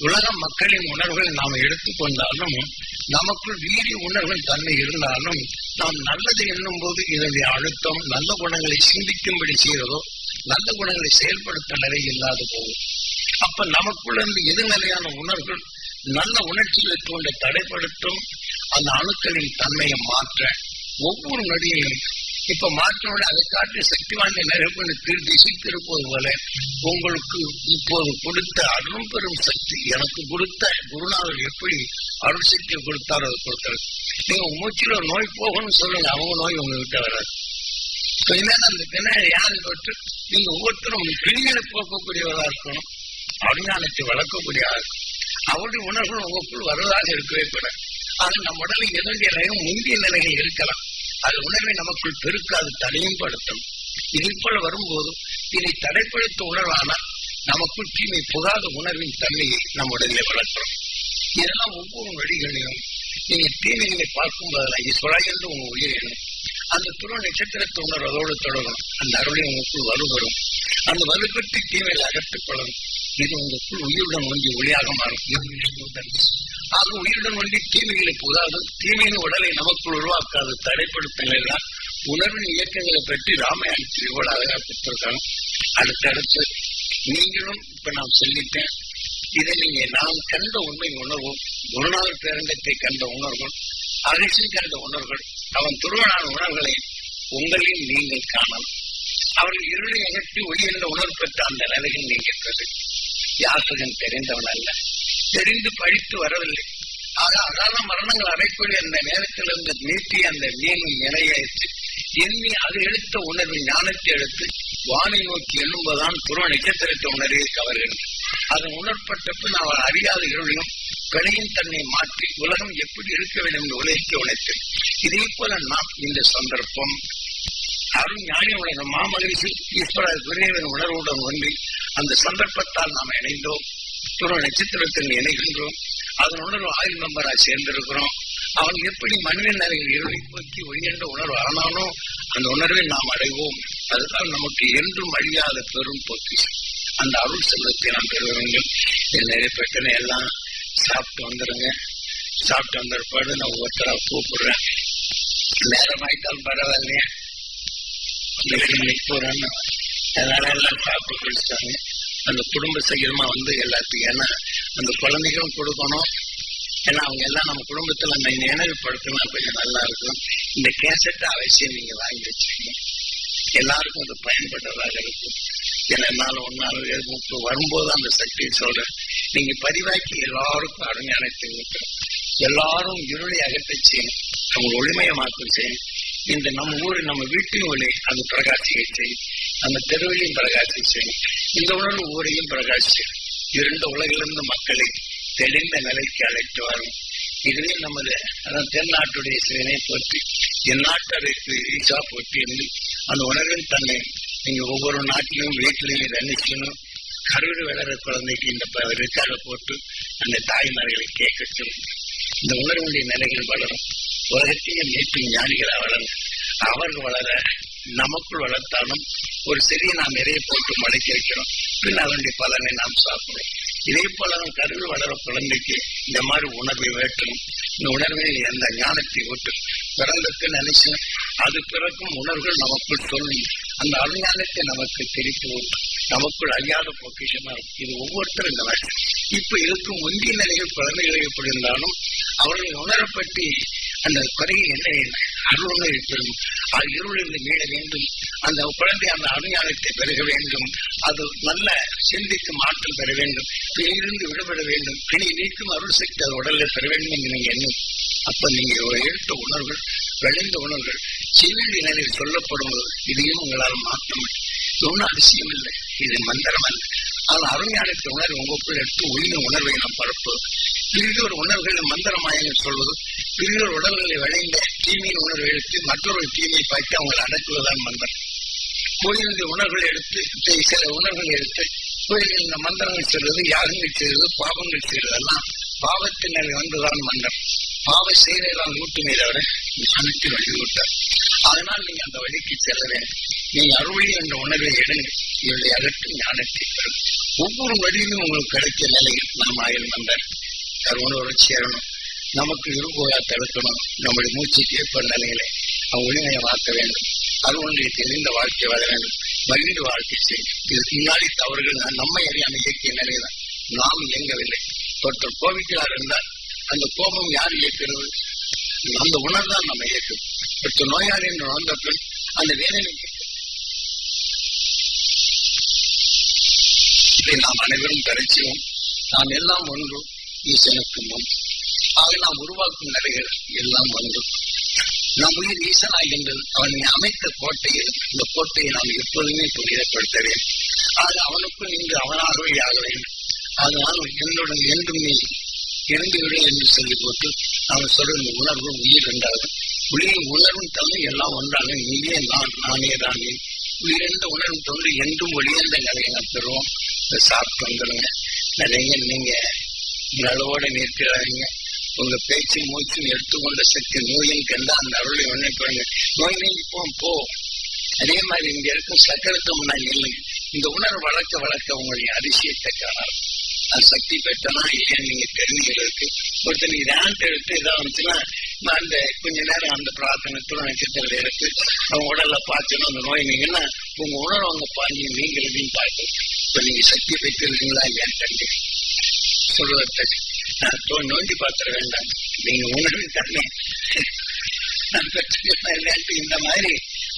உலக மக்களின் உணர்வுகளை நாம் எடுத்துக்கொண்டாலும் நமக்குள் வீரிய உணர்வுகள் தன்மை இருந்தாலும் நாம் நல்லது எண்ணும் போது இதனுடைய அழுத்தம் நல்ல குணங்களை சிந்திக்கும்படி செய்வதோ நல்ல குணங்களை செயல்படுத்த நிலை இல்லாது போகும். அப்ப நமக்குள்ள இருந்து எதிர்நிலையான உணர்வுகள் நல்ல உணர்ச்சிகளை தோன்ற தடைப்படுத்தும். அந்த அணுக்களின் தன்மையை மாற்ற ஒவ்வொரு நொடியிலும் இப்ப மாற்றோட அதை காட்டி சக்தி வாய்ந்த நிறைவு திசைத்திருப்பது போல உங்களுக்கு இப்போது கொடுத்த அருளும் பெரும் சக்தி எனக்கு கொடுத்த குருநாதர் எப்படி அருள் சக்தியை கொடுத்தாரோ அதை கொடுத்தாரு. நீங்க மூச்சில நோய் போகணும்னு சொல்லுங்க, அவங்க நோய் உங்ககிட்ட வராது. அந்த பின்னாடி யாரு தொட்டு நீங்க ஒவ்வொருத்தரும் பிரிகளை போக்கக்கூடியவரா இருக்கணும், அருஞானத்தை வளர்க்கக்கூடியவா இருக்கும். அவருடைய உணர்வுகள் உங்களுக்குள் வருவதாக இருக்கவே கூடாது. ஆக நம் உடலில் எதனுடைய நிலையும் முந்தைய நிலைகள் இருக்கலாம், அது உணர்வை நமக்குள் பெருக்காது தடையும் படுத்தும். இதை போல வரும்போது இதை தடைப்படுத்த உணர்வானால் நமக்குள் தீமை புகாத உணர்வின் தன்மையை நம் உடலில் வளர்க்கிறோம். இதெல்லாம் ஒவ்வொரு வழிகளையும் நீங்க தீமைகளை பார்க்கும் போதெல்லாம் ஈஸ்வரா என்று உங்க உயிரினும் அந்த துருவ நட்சத்திரத்தை உணர்வதோடு தொடரும். அந்த அருளை உங்களுக்குள் வலுவரும். அந்த வலுப்பற்றி தீமையை அகற்றப்படும். இது உங்களுக்குள் உயிருடன் ஒன்றி ஒளியாக மாறும். ஆக உயிருடன் ஒன்றி தீமைகளை புகாது, தீமையின் உடலை நமக்குள் உருவாக்காது தடைப்படுத்தலாம். உணர்வின் இயக்கங்களை பற்றி ராமாயணத்தில் இவ்வளவு அழகா கொடுத்திருக்காங்க. அடுத்தடுத்து நீங்களும் இப்ப நான் சொல்லிட்டேன், இதை நீங்க நாம் கண்ட உண்மை உணர்வும் குருநாதர் பேரண்டத்தை கண்ட உணர்வுகள் அரிசி கண்ட உணர்வுகள் அவன் துருவனான உணர்வுகளை உங்களில் நீங்கள் காணலாம். அவர்கள் இருளை அகற்றி ஒளி என்ற உணர்வு பெற்ற அந்த நிலையில் நீங்கின்றது. யாசகன் தெரிந்தவன் அல்ல, தெரிந்து படித்து வரவில்லை. ஆக அகால மரணங்கள் அடைக்கூடிய அந்த நேரத்திலிருந்து நீட்டி அந்த மீனும் நிலையாயிற்று எண்ணி அது எடுத்த உணர்வின் ஞானத்தை எடுத்து வானை நோக்கி எண்ணும்போதுதான் துருவ நட்சத்திரத்தை உணர்வை கவர்கின்றது. அதன் உணர்பட்ட பின் அவர் அறியாத இருளையும் பிழையின் தன்னை மாற்றி உலகம் எப்படி இருக்க வேண்டும் என்று உலகிக்க உழைத்து இதே போல நாம் இந்த சந்தர்ப்பம் அருள் ஞானியுடைய மாமனிசி ஈஸ்வர குருவின் உணர்வுடன் ஒன்றி அந்த சந்தர்ப்பத்தால் நாம் இணைந்தோம். துருவ நட்சத்திரத்தில் இணைகின்றோம். அதன் உணர்வு ஆயுள் மெம்பராக சேர்ந்திருக்கிறோம். அவன் எப்படி மண்ணின் அறையில் இருளை போக்கி ஒளியென்ற உணர்வு ஆனானோ அந்த உணர்வை நாம் அடைவோம். அதுதான் நமக்கு என்றும் அழியாத பெரும் பொக்கிஷம். அந்த அருள் செல்வத்தை நாம் பெறுவீங்கள். நிறைய பெற்றனை எல்லாம் சாப்பிட்டு வந்துடுங்க. சாப்பிட்டு வந்திருப்பாடு நான் ஒவ்வொருத்தரா கூப்பிடுறேன். நேரமாயிட்டாலும் பரவாயில்லையா, போறேன்னு அதனால எல்லாம் சாப்பிட்டு குடிச்சிட்டாங்க. அந்த குடும்ப சகிதமா எல்லாத்துக்கும், ஏன்னா அந்த குழந்தைகளும் கொடுக்கணும். ஏன்னா அவங்க எல்லாம் நம்ம குடும்பத்துல அந்த நினைவுபடுத்தினா கொஞ்சம் நல்லா இருக்கும். இந்த கேசட்டை அவசியம் நீங்க வாங்கி வச்சுக்கீங்க, எல்லாருக்கும் அது பயன்படுறதாக இருக்கும். ஏன்னா என்னால ஒன்னாலும் வரும்போது அந்த சக்தியை சொல்றேன். நீங்க பதிவாக்கி எல்லாருக்கும் அருஞானத்தை ஊற்றணும். எல்லாரும் இருளை அகற்ற செய்யணும், நம்ம ஒளிமயமாக்கம் செய்யணும். இந்த நம்ம ஊரு நம்ம வீட்டின் ஒளி அது பிரகாசிக்க செய்யும், நம்ம தெருவிலையும் பிரகாசி செய்யும், இந்த உணர்வு ஊரையும் பிரகாசிக்கும். இரண்டு உலகிலிருந்து மக்களை தெளிந்த நிலைக்கு அழைத்து வரும். இதுவே நமது அதான் தென்னாட்டுடைய சிவனை போற்றி எந்நாட்டருக்கு ஈசா போற்றி என்று அந்த உணர்வின் தன்னை நீங்க ஒவ்வொரு நாட்டிலும் வீட்டிலையும் ரன்னிக்கணும். கருவில் வளர குழந்தைக்கு இந்த ரெக்கார்ட போட்டு அந்த தாய்மார்களை கேட்க சொல்லுங்க. இந்த உணர்வுடைய நிலைகள் வளரும். உலகத்தையும் நேற்றும் ஞானிகளாக வளரும். அவர்கள் வளர நமக்குள் வளர்த்தாலும் ஒரு செடியை நாம் நிறைய போட்டு மடக்கி வைக்கிறோம். பின் அதனுடைய பலனை நாம் சாப்பிடுறோம். இதே போலதான் கருவி வளர குழந்தைக்கு இந்த மாதிரி உணர்வை வேற்றணும். இந்த உணர்வை அந்த ஞானத்தை விட்டு பிறந்தக்கு நினைச்சு அது பிறக்கும் உணர்வுகள் நமக்குள் சொல்லி அந்த அஞ்ஞானத்தை நமக்கு திருப்பி நமக்குள் அறியாத பொக்கிஷமா இருக்கும். இது ஒவ்வொருத்தரும் இந்த மாதிரி இப்ப இருக்கும் முந்தைய நிலையில் குழந்தைகள் எப்படி இருந்தாலும் அவர்கள் உணரப்பட்டு அந்த குறையை என்ன அருள் இருக்கிறது. அது இருளிலிருந்து மீள வேண்டும். அந்த குழந்தை அந்த அஞ்ஞானத்தை பெருக வேண்டும். அது நல்ல சிந்திக்கும் ஆற்றல் பெற வேண்டும். பிணியிலிருந்து விடுபட வேண்டும். பிணி நீக்கும் அருள் சக்தி அது உடலில் பெற வேண்டும் என்று நீங்க எண்ணும். அப்ப நீங்க எடுத்த உணர்வுகள் விளைந்த உணர்வுகள் சிவில் நிலையில் சொல்லப்படுவது இதையும் உங்களால் மாற்ற முடியும். இது ஒன்றும் அவசியம் இல்லை. இது மந்திரம் அல்ல. ஆனால் அருஞானத்தை உணர்வு உங்களுக்குள் எடுத்து ஒளியின் உணர்வை நாம் பரப்புவது. பிரிதொரு உணர்வுகளை மந்திரமாயங்க சொல்வது. பிரிதொரு உடல்களை விளைந்த தீமையின் உணர்வை எடுத்து மற்றொரு தீமையை பார்த்து அவங்களை அடக்குவதால் மந்திரம். கோயிலுடைய உணர்வுகளை எடுத்து சில உணர்வுகளை எடுத்து கோயிலில் இந்த மந்திரங்கள் செய்வது, யாகங்கள் செய்வது, பாவங்கள் செய்வதெல்லாம் பாவத்தினர் வந்துதான் மந்திரம். பாவ செய்வதால் ஊட்டுமே தவிர ஞானத்தில் வழிவிட்டார். அதனால் நீங்க அந்த வழிக்கு செல்ல வேண்டும். நீங்க அருளி என்ற உணர்வை எடுங்க. இவருடைய அகற்று ஞானத்தை பெறும். ஒவ்வொரு வழியிலும் உங்களுக்கு கிடைக்க நிலையில் நாம் ஆயுள் வந்தார் கருவனோடு சேரணும். நமக்கு விரும்புவதா தடுக்கணும். நம்முடைய மூச்சுக்கு ஏற்ப நிலைகளை ஒளிமையை மாற்ற வேண்டும். அருவங்களை தெரிந்த வாழ்க்கை வாழ வேண்டும். மகிழ்ந்து வாழ்க்கை செய்யும். இதுக்கு முன்னாடி தவறுகள் நம்மை அறியாமல் இயக்கிய நிலைதான். நாம் இயங்கவில்லை. ஒருத்தர் கோபிக்கிறார் என்றால் அந்த கோபம் யார் இயக்கிறது? அந்த உணர்தான் நம்ம இயக்கும். ஒருத்தர் நோயாளி என்று உணர்ந்த பின் அந்த வேதனை நாம் அனைவரும் கரைச்சியும் நாம் எல்லாம் ஒன்று ஈசனுக்கு முன். ஆக நாம் உருவாக்கும் நிலைகள் எல்லாம் ஒன்று. நம் உயிர் ஈசனாகின்றது. அவனை அமைத்த கோட்டையில் இந்த கோட்டையை நாம் எப்போதுமே புனிதப்படுத்த வேண்டும். ஆக அவனுக்குள் இன்று அவனாகவே ஆக வேண்டும். அதனால் என்னுடன் என்றும் நீ இறந்துவிடு என்று சொல்லி போட்டு அவன் சொல்ற உணர்வு உயிர் என்றாலும் உயிரின் உணர்வும் தன்மை எல்லாம் ஒன்றாக நீயே நான், நானே தான் நீ. உயிரென்ற உணர்வு தோன்றி என்றும் ஒளியந்த நிலையை நாம் பெறுவோம். சாப்பிட்டு வந்துடுங்க. நிறைய நீங்க நலவோட நிற்கிறாங்க. உங்க பேச்சு மூச்சு எடுத்துக்கொண்ட சக்தி நோயின் கண்டா அந்த அருளை ஒன்னே போடுங்க. நோய் நீங்கி போ. அதே மாதிரி இங்க இருக்கும் சக்கரத்தை முன்னாடி இல்லைங்க. இந்த உணர்வு வளர்க்க வளர்க்க உங்களுடைய அதிசயத்தை காணலாம். அது சக்தி பெற்றனா இல்லையான்னு நீங்க தெரிஞ்சுக்கிறதுக்கு ஒருத்தர் நீங்க ரேண்ட் எடுத்து இதாக வந்துச்சுன்னா அந்த கொஞ்ச நேரம் அந்த பிரார்த்தனை துணை நட்சத்திரத்துல இருக்கு. அவங்க உடல்ல பார்த்துன்னா அந்த நோய் நீங்கன்னா உங்க உணர்வு அவங்க பாருங்க நீங்களும் பார்த்து இப்ப நீங்க சக்தி பெற்றிருக்கீங்களா இல்லையான்னு தெரிஞ்சு சொல்வதற்கு நோண்டி பார்த்துட வேண்டாம். நீங்க உணர்வு தன்மை பெற்று இந்த மாதிரி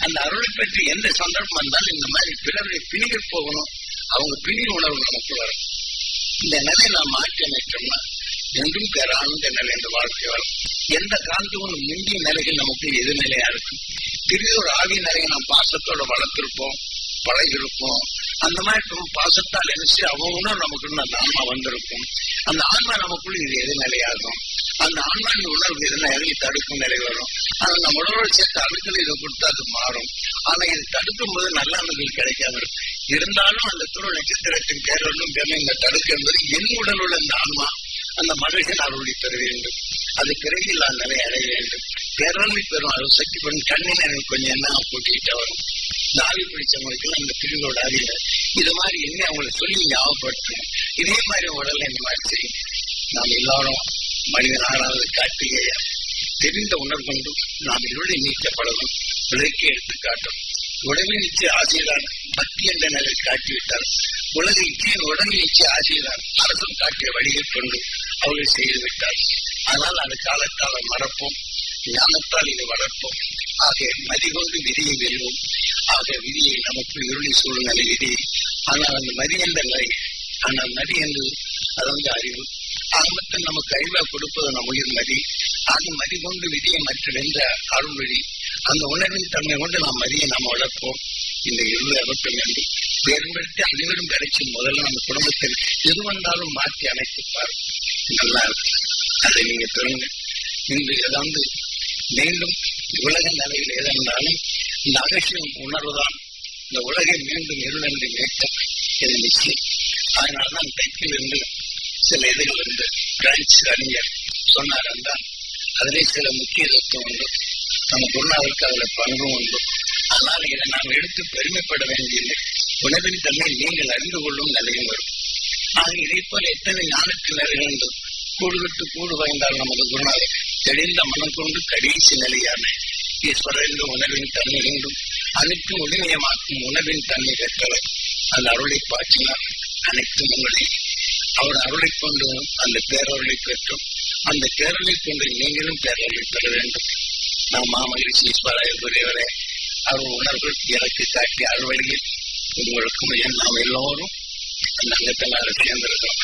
அந்த அருளை பற்றி எந்த சந்தர்ப்பம் வந்தாலும் இந்த மாதிரி பிறருடைய பிணிகள் போகணும். அவங்க பிணி உணர்வு நமக்கு வரும். இந்த நிலையை நாம் மாற்றி அமைச்சோம்னா என்றும் பெறாந்த நிலை இந்த வாழ்க்கை வரும். எந்த காலத்துக்கும் முந்திய நிலைகள் நமக்கு எதிர்நிலையா இருக்கும். திரும்பி ஒரு ஆவிய நிலையை நாம் பாசத்தோட வளர்த்திருப்போம், பழகிருப்போம். அந்த மாதிரி பாசத்தால் நினைச்சு அவங்க உணர்வு நமக்குள்ள அந்த ஆன்மா வந்திருக்கும். அந்த ஆன்மா நமக்குள்ள இது எதிர்நிலையாகும். அந்த ஆன்மாவின் உணர்வு எதுனா எதையும் தடுக்கும் நிலை வரும். ஆனா நம்ம உணர்வோடு சேர்த்து அடுக்கல இதை கொடுத்து அது மாறும். ஆனா இது தடுக்கும் போது நல்லானது கிடைக்காம இருக்கும். இருந்தாலும் அந்த துணை நட்சத்திரத்தின் பேரலும் இந்த தடுக்க என்பது என் உடல் உள்ள அந்த ஆன்மா அந்த மனுஷன் அருளை பெற வேண்டும். அது பிறகில்லா நிலை அடைய வேண்டும். பேரலை பெறும் அது சக்தி பெறும். கண்ணில் எனக்கு கொஞ்சம் என்ன போட்டிக்கிட்டே வரும். இந்த ஆவி பிடிச்சவங்களுக்கு அந்த பிரிவோட ஆவியில இது மாதிரி என்ன அவங்களை சொல்லி ஞாபகப்படுத்தும். இதே மாதிரி உடல்ல இந்த மாதிரி செய்யும். நாம் எல்லாரும் மனிதன் ஆறாவது காட்டுகையா தெரிந்த உணர்வு கொண்டு நாம் இருளை நீக்கப்படணும். விலைக்கு எடுத்து காட்டும். உடலை நிச்சய ஆசைதான் பக்தி என்ற நிலை காட்டிவிட்டார். உலக இச்சையின் உடல் நிச்சய ஆசைதான் அரசும் காட்டிய வழிகள் கொண்டு அவர்கள் செய்துவிட்டார். ஆனால் அது காலத்தால் மறப்போம். ஞானத்தால் இதை வளர்ப்போம். ஆக மதிகொண்டு விதியை வெல்வோம். ஆக விதியை நமக்கு இருளை சூழ்நிலை விதி. ஆனால் அந்த மதி என்ற நிலை, ஆனால் மதி என்று அது அறிவு. ஆகமத்தில் நமக்கு அறிவா கொடுப்பது நம் உயிர் மதி. ஆக மதி கொண்டு விதியை மற்ற வென்ற அருள் வழி. அந்த உணர்வின் தன்மை கொண்டு நாம் மதியை நாம் வளர்ப்போம். இந்த இருளை அகற்ற வேண்டும். தேர்ந்தெடுத்து அனைவரும் கிடைச்சி முதல்ல நம்ம குடும்பத்தில் எது வந்தாலும் மாற்றி அமைத்துப்பார். நல்லா இருக்கு. அதை நீங்க பெறுங்க. இன்று ஏதாவது மீண்டும் உலக நிலையில் எதென்றாலும் இந்த அகசியம் உணர்வுதான் இந்த உலகை மீண்டும் இருளென்று மேற்கும் இது நிச்சயம். அதனால்தான் டைப்பில் இருந்து சில இதுகள் இருந்து பிரான்ஸ் அறிஞர் சொன்னார் என்றால் அதிலே சில முக்கியத்துவம் உண்டு. நம்ம பொருளாதாரத்துக்கு அதில் பங்கும் உண்டு. ஆனால் இதை நாம் எடுத்து பெருமைப்பட வேண்டியதில்லை. உணவின் தன்மை நீங்கள் அறிந்து கொள்ளும் நிலையும் வரும். ஆக இதை போல எத்தனை ஞானத்தினர் இருந்து கூடுகட்டு கூடு வாய்ந்தால் நமது குருநாதர் தெளிந்த மனம் கொண்டு கடைசி நிலையான ஈஸ்வரர் என்ற உணர்வின் தன்மை கொண்டும் அனைத்து உடனயமாக்கும் உணர்வின் தன்மை பெற்றவர் அந்த அருளை பாற்றினார். அனைத்தும் உங்களை அவர் அருளை கொண்டு அந்த பேரருளை பெற்றும் அந்த பேரலை கொண்டு நீங்களும் பேரலை பெற வேண்டும். நாம் மாமகிழ்ச்சி ஈஸ்வராயர் பெரியவரே அவர் உணர்வு எனக்கு காட்டிய அறுவழியில் உங்களுக்கும் நாம் எல்லோரும் அந்த அங்கத்தினால சேர்ந்திருக்கிறோம்.